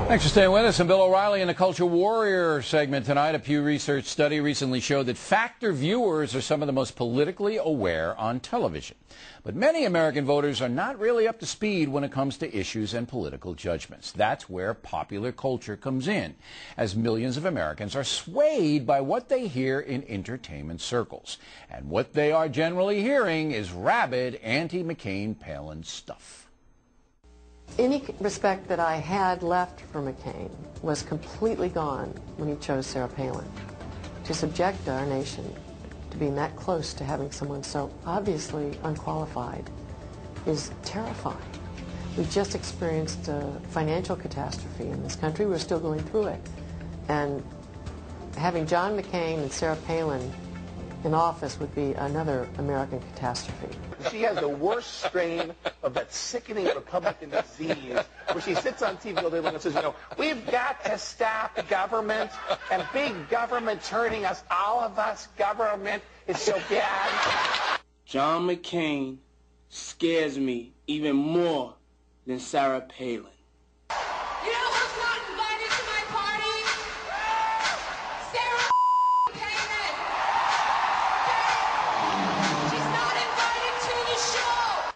Thanks for staying with us. I'm Bill O'Reilly in the Culture Warrior segment tonight. A Pew Research study recently showed that factor viewers are some of the most politically aware on television. But many American voters are not really up to speed when it comes to issues and political judgments. That's where popular culture comes in, as millions of Americans are swayed by what they hear in entertainment circles. And what they are generally hearing is rabid anti-McCain-Palin stuff. Any respect that I had left for McCain was completely gone when he chose Sarah Palin. To subject our nation to being that close to having someone so obviously unqualified is terrifying. We just experienced a financial catastrophe in this country. We're still going through it. And having John McCain and Sarah Palin in office would be another American catastrophe. She has the worst strain of that sickening Republican disease where she sits on TV all day long and says, you know, we've got to stop government and big government hurting us, all of us. Government is so bad. John McCain scares me even more than Sarah Palin. You know who's not invited to my party? Sarah Palin. She's not invited to the show.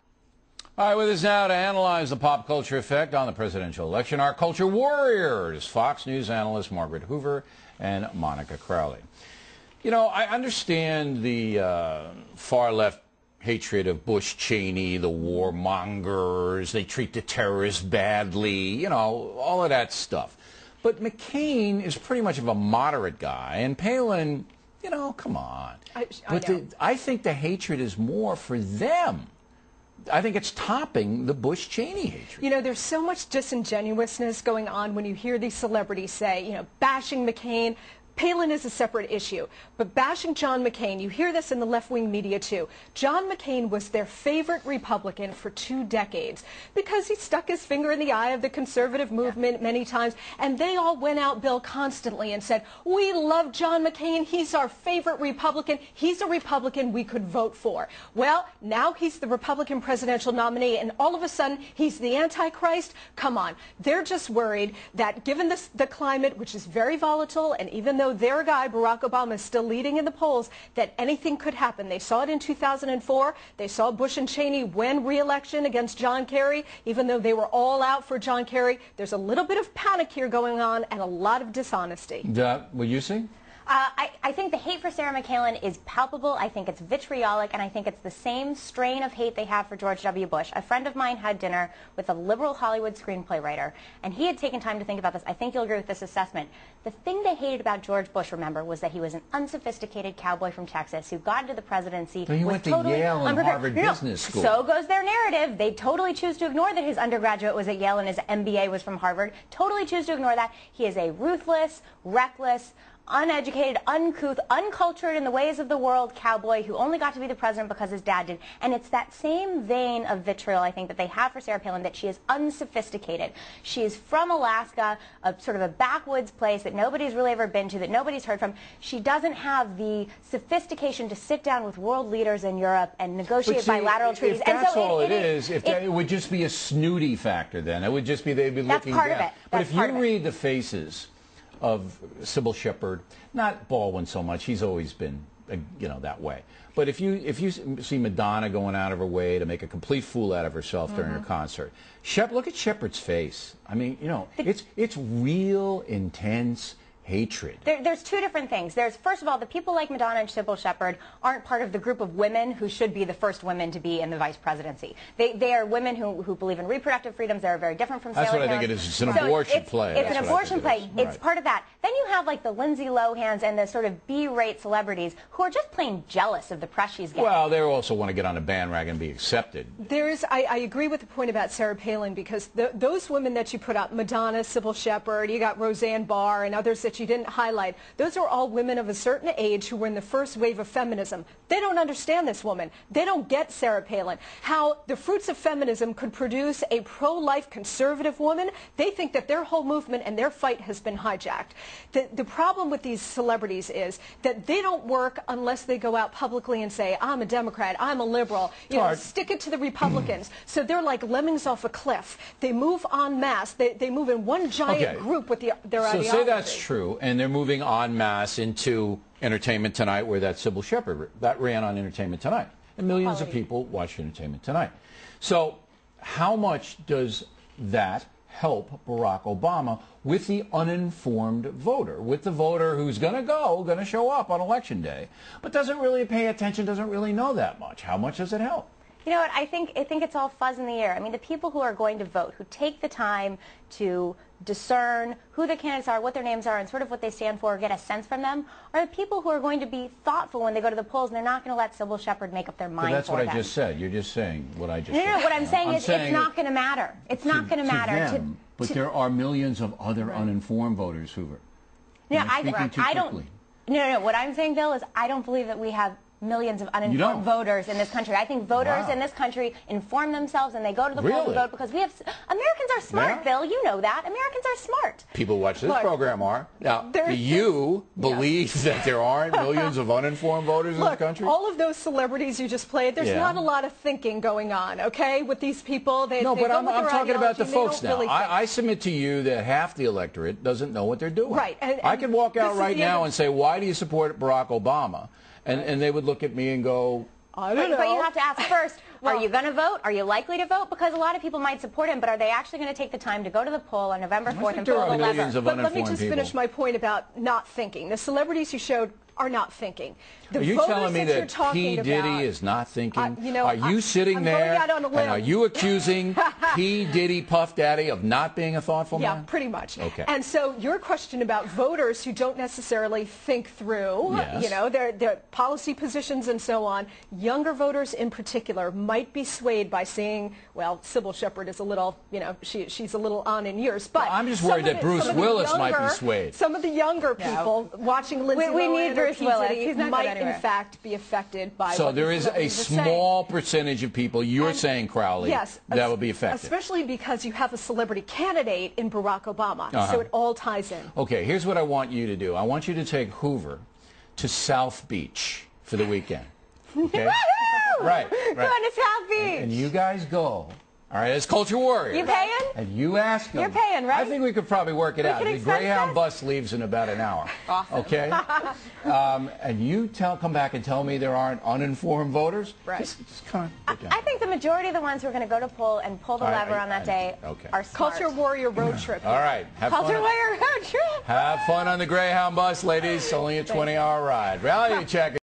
All right, with us now to analyze the pop culture effect on the presidential election, our culture warriors, Fox News analysts Margaret Hoover and Monica Crowley. You know, I understand the far-left hatred of Bush, Cheney, the warmongers, they treat the terrorists badly, you know, all of that stuff. But McCain is pretty much of a moderate guy, and Palin, you know, come on. I think the hatred is more for them. I think it's topping the Bush-Cheney hatred. You know, there's so much disingenuousness going on when you hear these celebrities say, you know, bashing McCain. Palin is a separate issue, but bashing John McCain, you hear this in the left-wing media too. John McCain was their favorite Republican for 2 decades because he stuck his finger in the eye of the conservative movement many times, and they all went out, Bill, constantly and said, we love John McCain, he's our favorite Republican, he's a Republican we could vote for. Well, now he's the Republican presidential nominee, and all of a sudden he's the Antichrist. Come on, they're just worried that given the climate, which is very volatile, and even though their guy, Barack Obama, is still leading in the polls, that anything could happen. They saw it in 2004. They saw Bush and Cheney win re-election against John Kerry, even though they were all out for John Kerry. There's a little bit of panic here going on and a lot of dishonesty. Will you see? I think the hate for Sarah McCain is palpable. I think it's vitriolic, and I think it's the same strain of hate they have for George W. Bush. A friend of mine had dinner with a liberal Hollywood screenplay writer, and he had taken time to think about this. I think you'll agree with this assessment. The thing they hated about George Bush, remember, was that he was an unsophisticated cowboy from Texas who got into the presidency. So he went to Yale and Harvard Business School. So goes their narrative. They totally choose to ignore that his undergraduate was at Yale and his MBA was from Harvard. Totally choose to ignore that. He is a ruthless, reckless, uneducated, uncouth, uncultured in the ways of the world cowboy who only got to be the president because his dad did. And it's that same vein of vitriol, I think, that they have for Sarah Palin, that she is unsophisticated. She is from Alaska, a sort of a backwoods place that nobody's really ever been to, that nobody's heard from. She doesn't have the sophistication to sit down with world leaders in Europe and negotiate bilateral treaties. If that's all it is, it would just be a snooty factor then. It would just be they'd be looking down. That's part of it. But if you read the faces of Sybil Shepherd, not Baldwin so much, he's always been, you know, that way. But if you see Madonna going out of her way to make a complete fool out of herself during her concert, look at Shepherd's face. I mean, you know, it's real intense hatred. There's 2 different things. There's, first of all, the people like Madonna and Sybil Shepherd aren't part of the group of women who should be the first women to be in the vice presidency. They are women who believe in reproductive freedoms. They're very different from Sarah Palin. That's what I think it is. It's an abortion play. It's an abortion play. It's part of that. Then you have like the Lindsay Lohans and the sort of B-rate celebrities who are just plain jealous of the press she's getting. Well, they also want to get on a bandwagon and be accepted. I agree with the point about Sarah Palin because those women that you put up, Madonna, Sybil Shepherd, you got Roseanne Barr and others that that you didn't highlight, those are all women of a certain age who were in the first wave of feminism. They don't understand this woman. They don't get Sarah Palin. How the fruits of feminism could produce a pro-life conservative woman, they think that their whole movement and their fight has been hijacked. The problem with these celebrities is that they don't work unless they go out publicly and say, I'm a Democrat, I'm a liberal, you know, stick it to the Republicans. So they're like lemmings off a cliff. They move en masse. They move in one giant group with their ideology. So say that's true, and they're moving en masse into Entertainment Tonight, where that Sybil Shepherd, that ran on Entertainment Tonight. And millions of people watch Entertainment Tonight. So how much does that help Barack Obama with the uninformed voter, with the voter who's going to show up on Election Day, but doesn't really pay attention, doesn't really know that much? How much does it help? You know what, I think it's all fuzz in the air. I mean, the people who are going to vote, who take the time to discern who the candidates are, what their names are, and sort of what they stand for, get a sense from them, are the people who are going to be thoughtful when they go to the polls, and they're not going to let Sybil Shepherd make up their mind for them. That's what I just said. You're just saying what I just said. No, what I'm saying is it's not going to matter. It's not going to matter. But there are millions of other uninformed voters, Hoover. No, I don't. No. What I'm saying, Bill, is I don't believe that we have millions of uninformed voters in this country. I think voters in this country inform themselves and they go to the polls to vote because we have Americans are smart, Bill. You know that. Americans are smart. People who watch this program are. Now, do you believe that there aren't millions of uninformed voters in this country? All of those celebrities you just played, there's not a lot of thinking going on, okay, with these people. No, but I'm talking about the folks now. I submit to you that half the electorate doesn't know what they're doing. Right. And I could walk out right now and say, why do you support Barack Obama? And they would look at me and go, I don't know. But you have to ask first, are you going to vote? Are you likely to vote? Because a lot of people might support him, but are they actually going to take the time to go to the poll on November 4th and pull the lever? But let me just finish my point about not thinking. The celebrities you showed are not thinking. Are you telling me that P. Diddy is not thinking? Are you sitting there and are you accusing P. Diddy, Puff Daddy, of not being a thoughtful man? Yeah, pretty much. Okay. And so your question about voters who don't necessarily think through, you know, their policy positions and so on, younger voters in particular might be swayed by seeing, well, Sybil Shepherd is a little, you know, she's a little on in years. But I'm just worried that Bruce Willis might be swayed. Some of the younger people watching Lindsay Lohan or P. Diddy might in fact be affected by so there is a small percentage of people you're saying, Crowley, that will be affected. Especially because you have a celebrity candidate in Barack Obama. So it all ties in. Okay, here's what I want you to do. I want you to take Hoover to South Beach for the weekend. Okay? Right. Going to South Beach. And you guys go. All right, as Culture Warriors. You paying? And you ask them. You're paying, right? I think we could probably work it out. The Greyhound bus leaves in about an hour. Awesome. Okay? And you come back and tell me there aren't uninformed voters? Right. Just come on. I think the majority of the ones who are going to go to poll and pull the lever on that day are smart. Culture Warrior road trip. All right. Culture Warrior road trip. Have fun on the Greyhound bus, ladies. Only a 20-hour ride. Reality check.